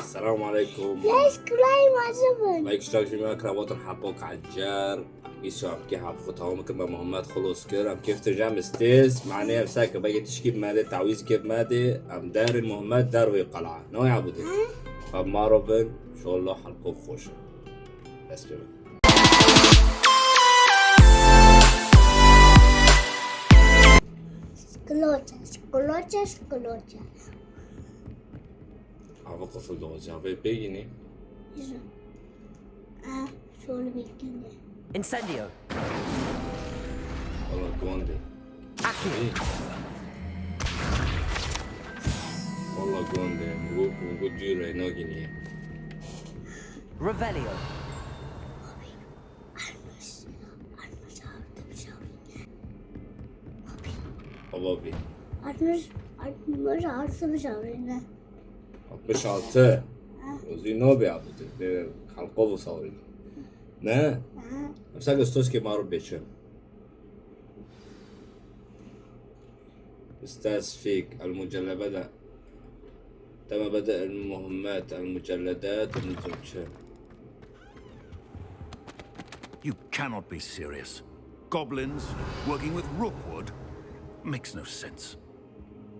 السلام عليكم. ليش كلاي ما زبن؟ لايك اشتراك في ماكرا بطن حقوق عجار يسوع عم كيف حقوقها وممكن مهمات خلص كير عم كيف ترجع مستيز معني مساك باقي تشكيب مادة تعويض كيف مادة عم دار المهمات دار وهي قلعة نوع عبودي طب ما روبن شو الله حلقوق خوشة بس بيبقى شكلوتة عبقى في اللغة بيجيني شو اللي بيجيني؟ Incendio. والله جوندي Accio. والله جوندي موجود جيرو نوجيني Revelio. بابي مش عارفة مش عارفة 66 وزي نوبي عبودي حلقوق صوري نه مساك استوسكي ما ربي شو استاذ فيك المجلد تم بدء المهمات المجلدات المزوجة You cannot be serious. Goblins working with Rookwood makes no sense.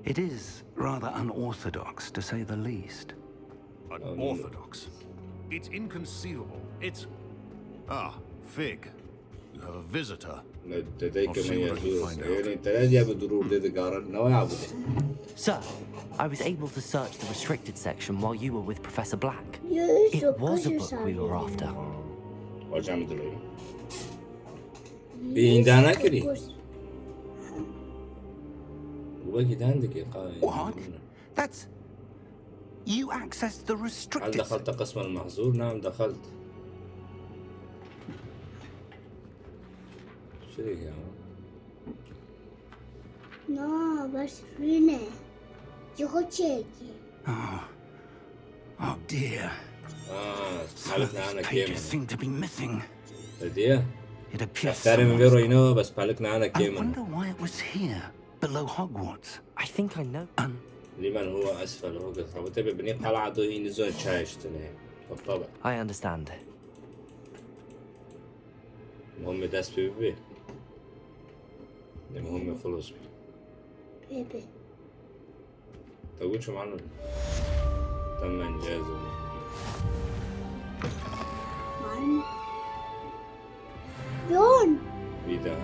It is rather unorthodox, to say the least. Unorthodox. It's inconceivable. It's... Ah, Fig. You have a visitor. لديك من يزور يعني انت لا تجيب ضرور ضد قارن نوع عبودي Sir, I was able to search the restricted section while you were with Professor Black. It It was a book we were after. وارجع مدري بيندانا كري وباقي عندك يا قاي What? That's... You accessed the هل restricted... دخلت قسم المحظور؟ نعم دخلت شو ذيك يا عم؟ No, بس فينا ياخد شيكي Oh dear. Some of سبالكنا أنا these كيما pages seem to be missing. هدية It appears اختاري من someone's- غيره ينو بس بالكنا أنا I كيما wonder why it was here, below Hogwarts. I think I know. لمن هو أسفل هو قصة وتبي بني قلعة دو هي نزول شايش تنين بالطبع I understand. مهم داس بي المهم خلص بي بيبي تقول شو معنا تم إنجازه من يون بيدا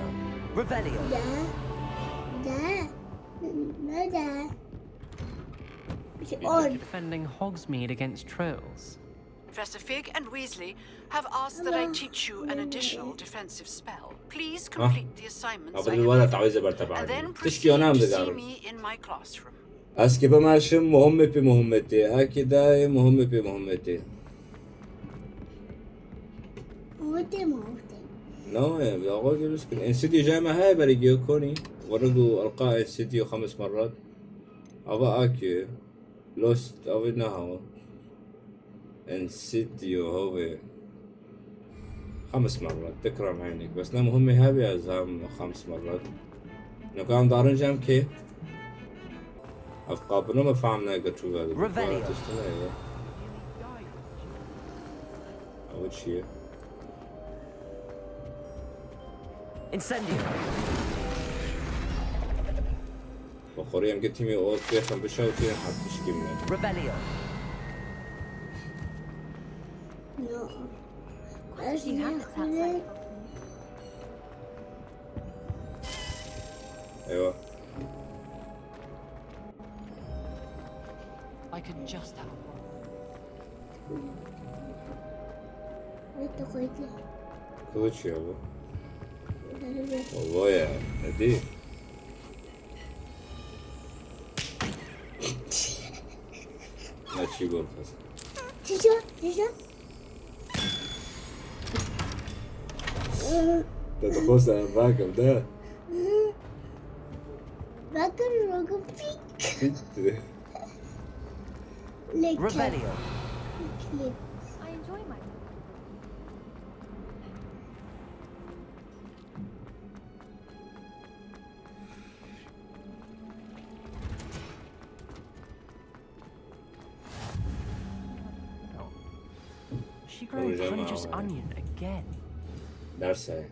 Revelio. ده ما ده مش بيدا اون Defending Hogsmeade against trolls. Professor Fig and Weasley have asked that I teach you an additional defensive spell. Please complete the assignments I أبدا have الولد given, تعويذة and برتبعني then proceed تشكي ونام to see دقارو me in my classroom. أسكي بماشم مهمة بمهمتي أكيد مهمة بمهمتي موتي نو يا بقول جلسكن انسيديو جامعة هاي بريجيو كوني ورقوا ألقاء انسيديو 5 مرات أبا أكيو لوست أو نهو انسيديو هو 5 مرات تكرم عينك بس لا مهمة هاي أزهم 5 مرات نقام دارن جام كي أفقا بنو ما فهمنا قتشو هذا Revelio. أول شيء Incendio. وخوريام قلت مي أوت كيفن بشوتي حد تشكي منه Revelio. نو بس ناخذ أيوة I could just have. تاخذ خذ شيء أبو والله يا هدي لا شي يقول خلاص تيجا تدخل على الراكب ده باكر رقم فيك ليك Revelio. I enjoy my She grew Proje Punch's معه. onion again. درسه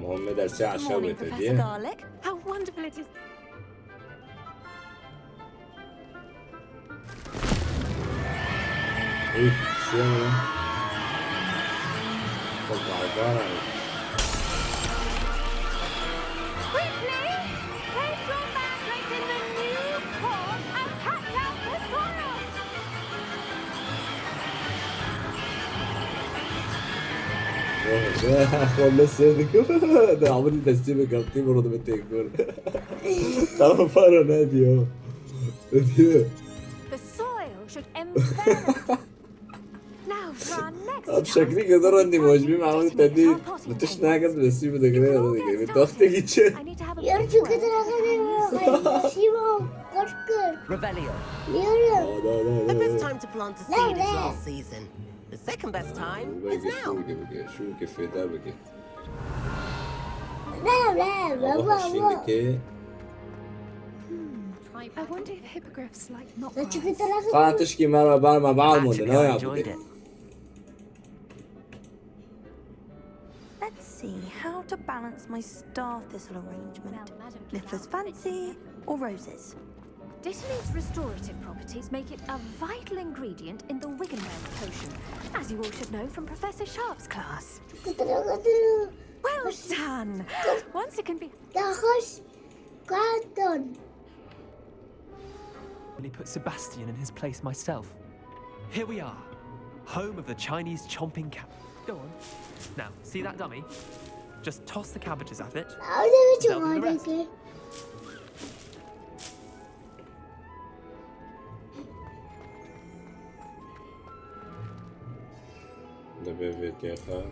مهمة درسي على Good morning, الشوبة Professor دي. Garlic. How wonderful it is. ايه شو يعني؟ طلع عبارة عن Quickly! Place your mandrakes in the new pot and catch out the soil! خلص ده عمري تسيبك كابتن برضه بتقول طب فرا نادي اهو The soil should envelop. Now for our next بشكل كده اني مواجبين مع انت دي بتشناقد بس يبدا كده بالضغط يجي I need to have a يرجو كده رغم شيمو قشكر Revelio. يرجو The best time to plant a No, seed is no. last season. The second best time is now. شو كيف ده بقى لا لا والله بابا شيء كده I wonder if hippogriffs like not يرجو كده رغم قاعد تشكي مع بعض Actually, مدنا I enjoyed it. Let's see how to balance my star thistle arrangement. Niffler's fancy or roses? Dittany's restorative properties make it a vital ingredient in the Wiggenweld potion, as you all should know from Professor Sharp's class. كده Well done! Once it can be... تخش كارتون Really put Sebastian in his place myself. Here we are, home of the Chinese chomping cat. Go on. Now, see that dummy? Just toss the cabbages at it. عاوزة بيجوا They'll do the rest. معاك ده بيفيت يا اخا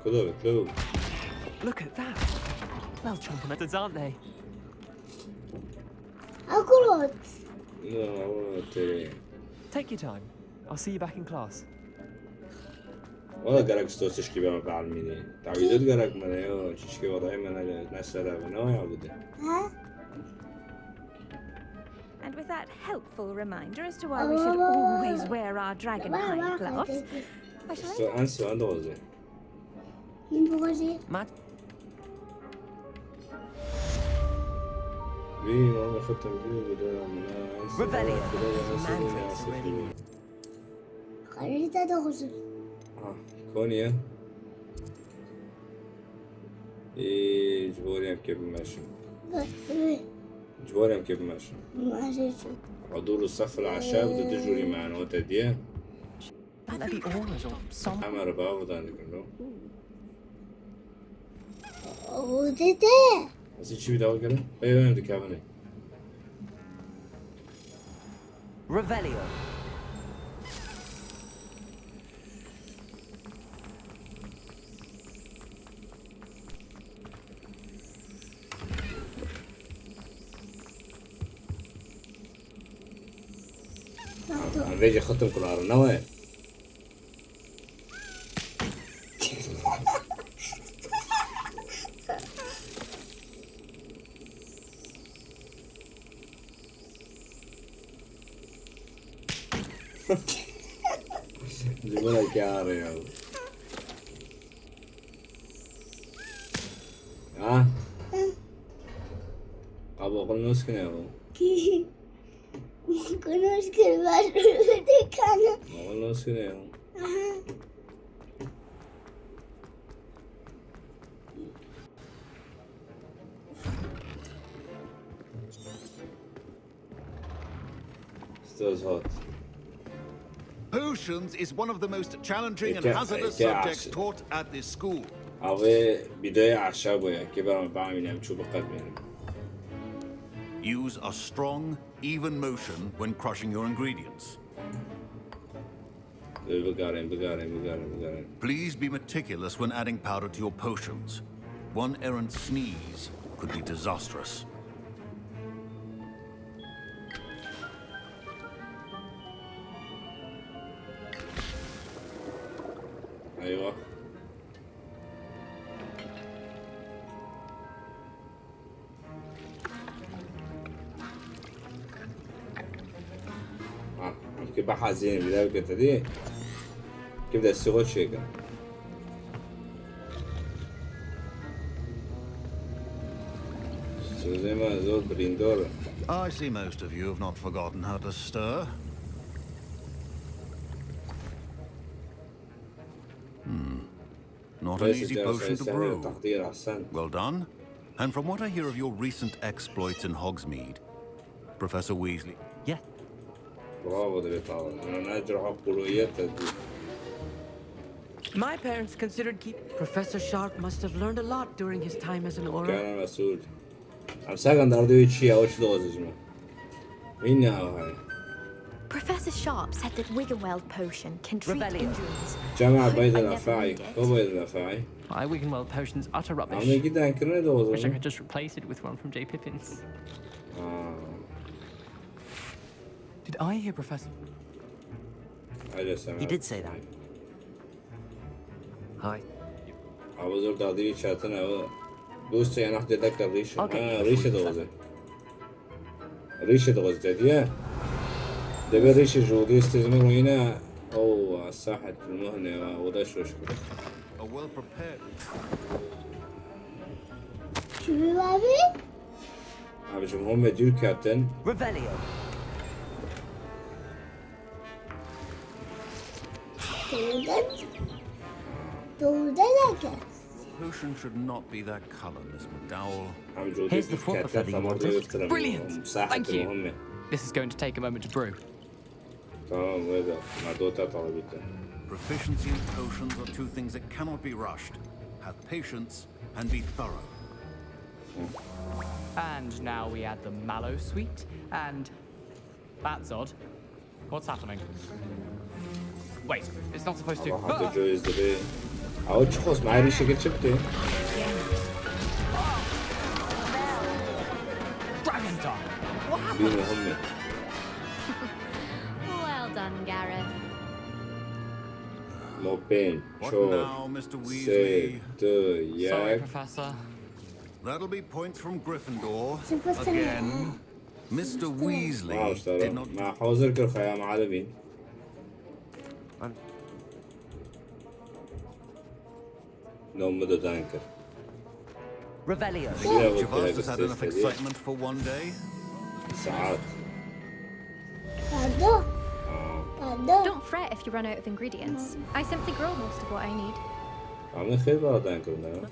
كده بتلو Look at that. Well chompimeters, aren't they? أكلت لا هو تري Take your time. I'll see you back in class. والله قرق ستوسش كي بما بعلميني تعويضات قرق من ايو تشكي وضعي من الناس سلام نو يعبده ها And with that helpful reminder as to why we should always wear our dragon hide gloves, I shall انسى عنده وزي مين بغزي Mad. بي ما ختم بيه بدأ من Revelio. Mandrakes are ready. خليتها تغزل كونيا ايه جبوريا كيف ماشي جبوريا كيف ماشي ماشي عدول الصف العشاء بدو تجوري معنا وتديه Maybe auras or some. عمر بابا ده كله وديتي بس شو بدو كده ايوه بدي كابني Revelio. عم بيجي ختم كل عرنا وين جيبوا لك يا ريال ها ابو قلنا نسكن يا ابو كي كنوش كلمات وديك أنا قلنا نسكن يا ابو استاذ هات Potions is one of the most challenging and Okay, hazardous okay, subjects actually. taught at this school. أبي بداية عشابة كبر ما بعمل يعني شو بقدم Use a strong, even motion when crushing your ingredients. بقارن Please be meticulous when adding powder to your potions. One errant sneeze could be disastrous. أيوة كيف حزين بداية كنت دي كيف بدأ السوق شيء كان زي ما زود بريندور. I see most of you have not forgotten how to stir. Not an easy potion to brew. تحضير أحسن. Well done. And from what I hear of your recent exploits in Hogsmeade, Professor Weasley. Yeah. برافو ده بيطلع. أنا ناجر عقليات دي. My parents considered Professor Sharp must have learned a lot during his time as an Auror. كان مسؤول. I'm second there do شيء أو شيء دوز جماعة. مين هاي؟ Professor Sharp said that Wiggenweld potion can treat injuries. جماعة بيد الأفاعي. هو بيد الأفاعي. My Wiggenweld potion's utter rubbish. عم جدا كنا دوز. Wish I could just replace it with one from J. Pippin's. Did I hear Professor? You did say that. Hi. أبغى دادي شاتنا دوست يعني أحد يذكر ريشة. ريشة دوزة. ريشة دوزة جدية. دبي ريشة جودي استجمعوا هنا أو ساحة المهنة وده شو شكله. شو بابي؟ أبي شو هم دير كابتن. Revelio. Potion should not be that color, Miss McDowell. Here's the formula that you wanted. Brilliant! Thank you. This is going to take a moment to brew. Proficiency in potions are two things that cannot be rushed. Have patience and be thorough. And now we add the mallow sweet, and that's odd. What's happening? Wait, it's not supposed to. أو تشخص معي ريشة قد شفته. Dragon Dog. What happened? Well done, Gareth. موبين شو سي Sorry, Professor. That'll be points from Gryffindor. Again, Mr. Weasley did not. مع حوزر كرخة يا معلمين. No middle tanker. Revelio. Each of us has had enough excitement for one day. ساعات. Don't fret if you run out of ingredients. I simply grow most of what I need. عاملين خير بقى تانكر ده.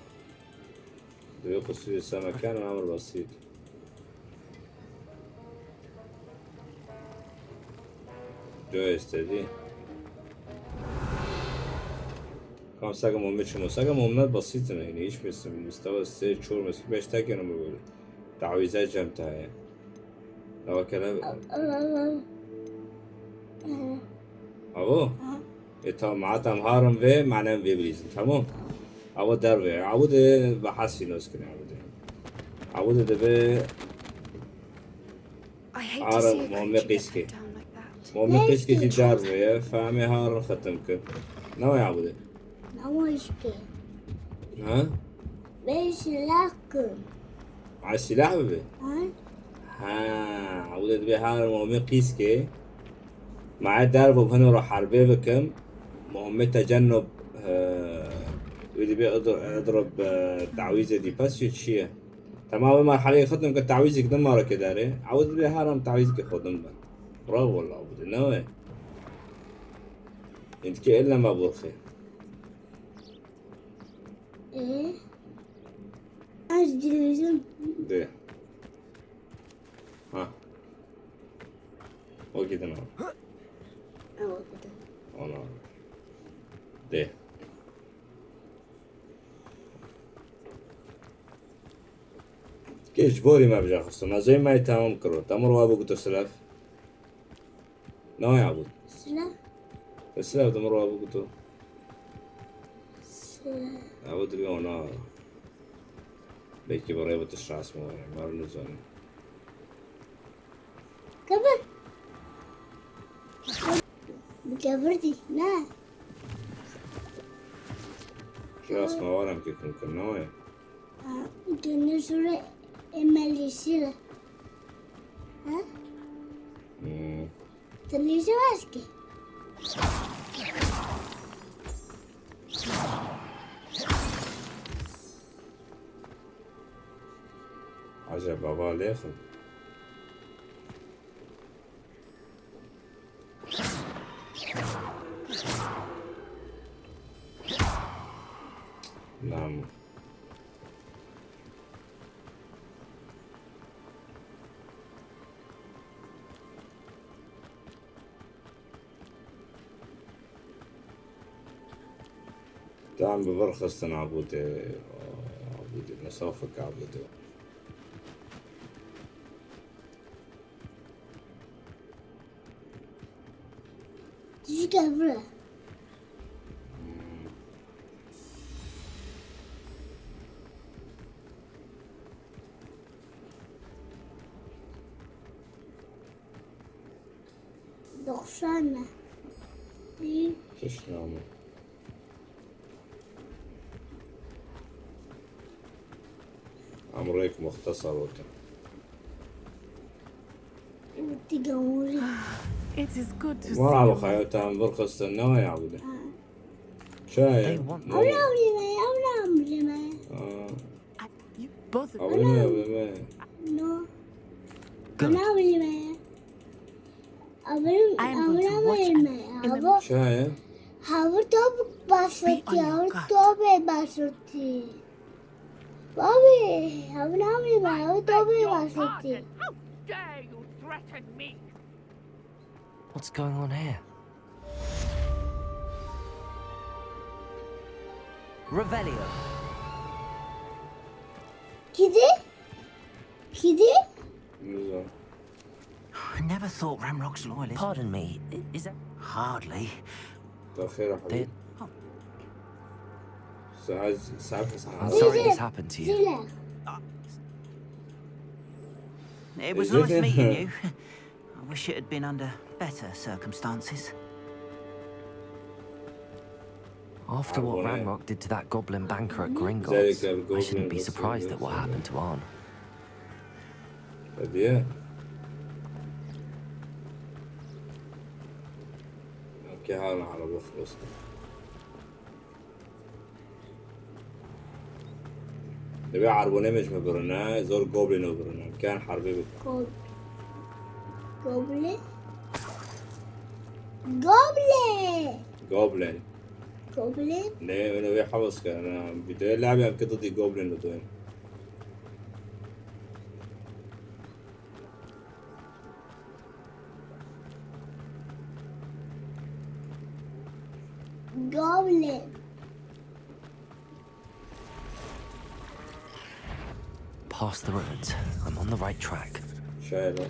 ده يقص في السماء كان عمل بسيط. جو يستدي. كم ساقة مهمة شو ساقة مهمات بسيطة يعني إيش بس من مستوى السير شور مسك باش تاكي أنا بقول تعويذات جمتها يعني لو كلام أبو إتها معاتم هارم في معناه في بريز تمام أبو دربي عود بحسي نسكن عود ده به هارم مهمة قيسكي مهمة قيسكي تدربي فهمي هارم ختم كده نوع عوده نوشكي ها؟ بسلاحكم مع السلاح ببي؟ ها عودت بي هذا مهمة قيسكي مع الدرب وهنا راح حربي بكم مهمة تجنب اللي بي اضرب تعويذة دي بس يتشيه تمام مرحلة خدم كالتعويذة كده مرة كده عودت بي هذا تعويذة خدم بقى برافو والله عودت نوي انت كي إلا ما برخي ايه أجلسون ده ها وكده نعم أو كده نعم ده كيش بوري ما بجا خصنا زي ما يتمام كرو تمر وابو قلت سلاف نوع يعبد سلاف تمر وابو قلت عبد لي هنا بيكي بريبة الشعس مو مار نزون كبر بكبرتي لا شعس ما ورم كيف ممكن نوع كنا سورة إمالي سيرة ها تليجة ماسكة. عجب بابا ليخن. نعم. تعم ببرخص عبودي عبودي مسافك عبودي. تيجي كبرة. دخشانة. تشنامه. عمرك مختصر وكان. تجوري. It is good to see ما راح you. بخير تعم برخص النوع يا عبودي. شاي. أولا Both of them. No. Good. شاي. How top basoti, how top basoti. Bobby, how top basoti. How dare you threaten me? What's going on here? Revelio. Kiddy? I never thought Ramrock's loyalist. Pardon me, is that... Hardly. خير حبيبي. I'm sorry this happened to you. It was nice meeting you. I wish it had been under better circumstances. After what Ramrock did to that goblin banker at Gringotts, I shouldn't be surprised at what happened to Arn. Yeah. اوكي هانا على بخلص. نبي عربوني مش مبرنا زور جوبلين وبرنا كان حربي بك. جوبلين. ليه أنا بيحوس كان أنا بدي ألعب يوم كنت ضد جوبلين لدوين. Past the ruins. I'm on the right track. شايله.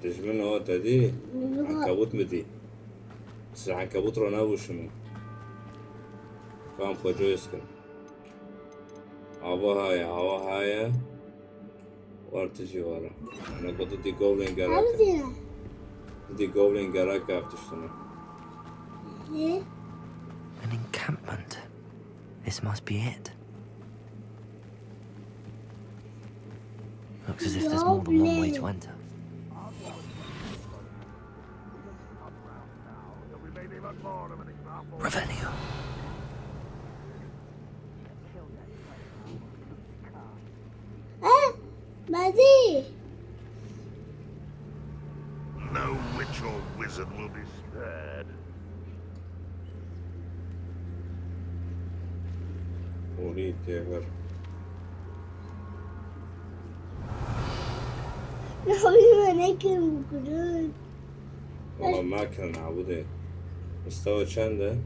تجمعنا هو تدي عنكبوت مدي بس العنكبوت رونا وشنو فاهم خجو يسكن هاي وارتجي ورا انا قلت دي جوبلين جراكا دي جوبلين جراكا بتشتنو An encampment. This must be it. Looks as if there's more than one way to enter. Revelio. No witch or wizard will be spared. أريد يغر والله ما كان عبودي مستوى كان ده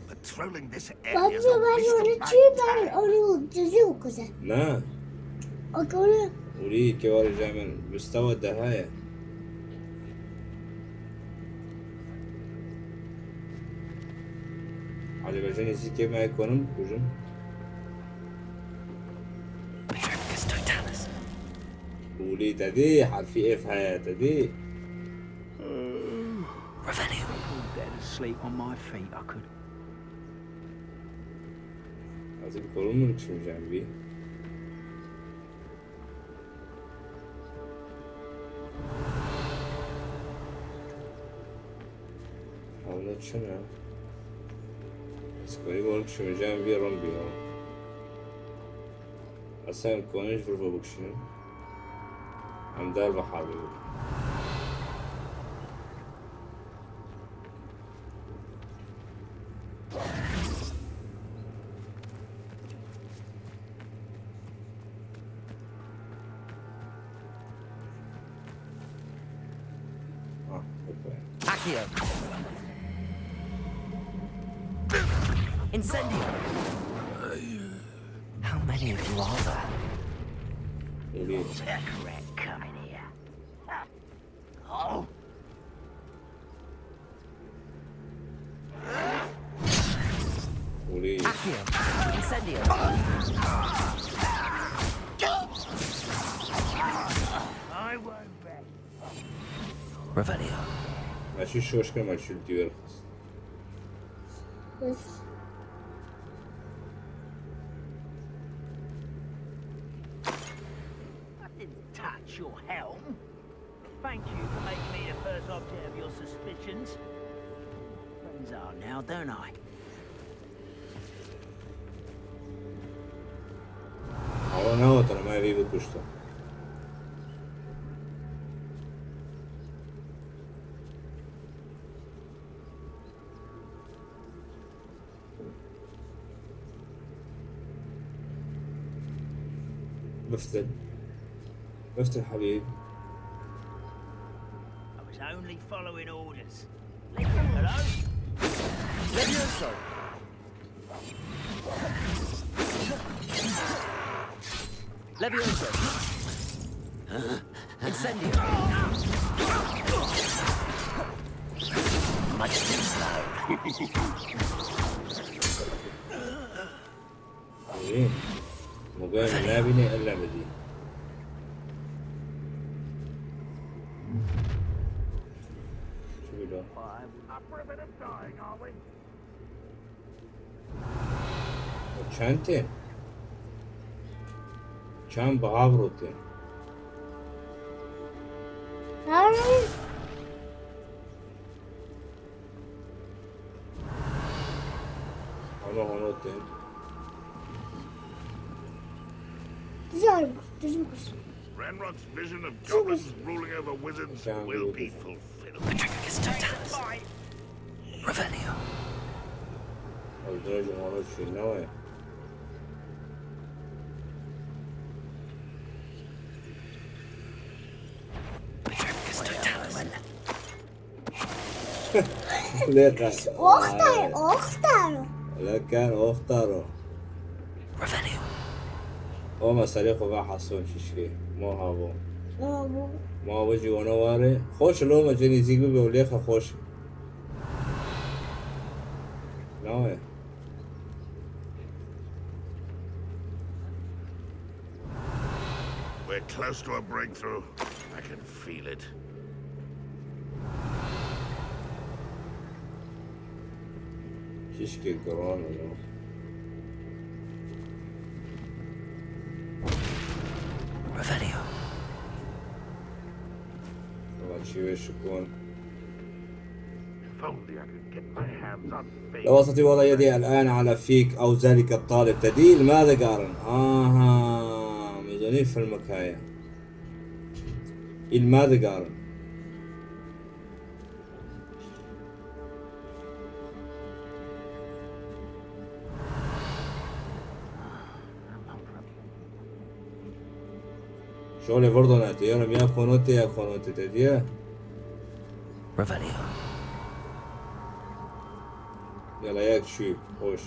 Patrolling this area is a waste of time. لا أريد كواري جاي من مستوى الدهاية علي بجاني زي كيف ما يكونم بجن قولي تدي حرفي اف هاي تدي Revelio. Better to sleep on my feet, I could. لازم يكونوا من شو جنبي عملت شنو؟ سكوني بقولك شو مجان بيه رمبي هو أصلا مكونيش برفو بكشن عم دار بحر بيقول Accio. Incendio. How many of you are there? Coming here. Oh. Accio. Incendio. I won't bet. Revelio. ماشي شو مشكلة ما تشيل دي يرخص بس I didn't touch your helm. Thank you for making me the first object of your suspicions. Friends are now, don't I? هو نو ترى ما يبي بكشته بفتل حبيب I was only following orders. Hello? Levioso. Levioso. Incendio. Much too slow. زين مو قايم لا بني الا بدي شو بده وشانتين شان بغابروتين هونوتين Ranrock's vision of goblins ruling over wizards will be fulfilled. Revelio. الدرجة هونوت شو نوعي اختاروا لكن اختاروا Revelio. هو ما سريقه بقى حصون شيء مو هابو مو ما وجي ونواري خوش لو ما جاني زيق بي وليخه خوش نوعي We're close to a breakthrough. I can feel it. شيشكي كورونا لو Revelio. طبعا شي وش يكون If only I could get my hands on fate. لو أستطيع وضع يدي الآن على فيك أو ذلك الطالب تدين ماذا قارن؟ ميزانين في المكاية ماذا قارن؟ شغلي برضه ناتي أنا يا خونوتي تديه Revelio. يلا ياك شوي خوش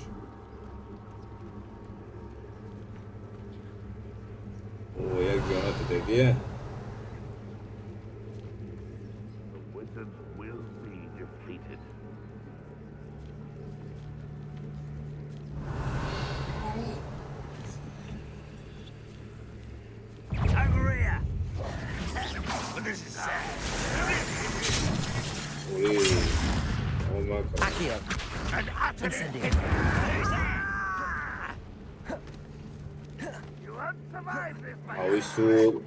وياك جونات تديه The wizards will be defeated. Angria! But this is sad. Oh my god. Accio. And utter Incendio. You won't survive this, my How is so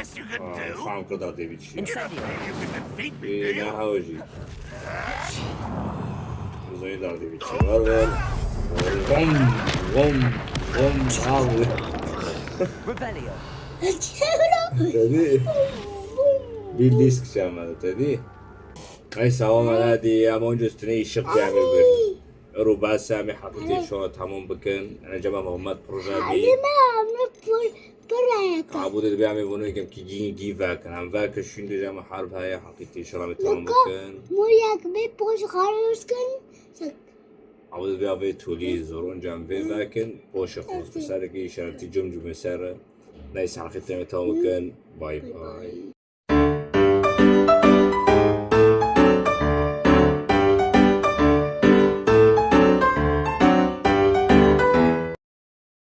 best you can do? فاهم كده ديفيتشي You can defeat me, do إيه you? نهاوجي زين دار ديفيتشي غرغر غم غم غم عاوي Revelio. تدي بالليسك شامل تدي أي سوام هذه أمون جستني شق يعمل بير ربع سامي حطيتي شو تمام بكن أنا جمع مهمات بروجابي عبود اللي بيعمل بنو يكم كي جي فاك أنا فاك شين دي جمع حرب هاي حطيتي شرامي تمام بكن عبود اللي بيعمل تولي زورون جام في فاكن بوش خلص بسارك شرطي جمجم مسارة نايس حلقة تمام بكن باي باي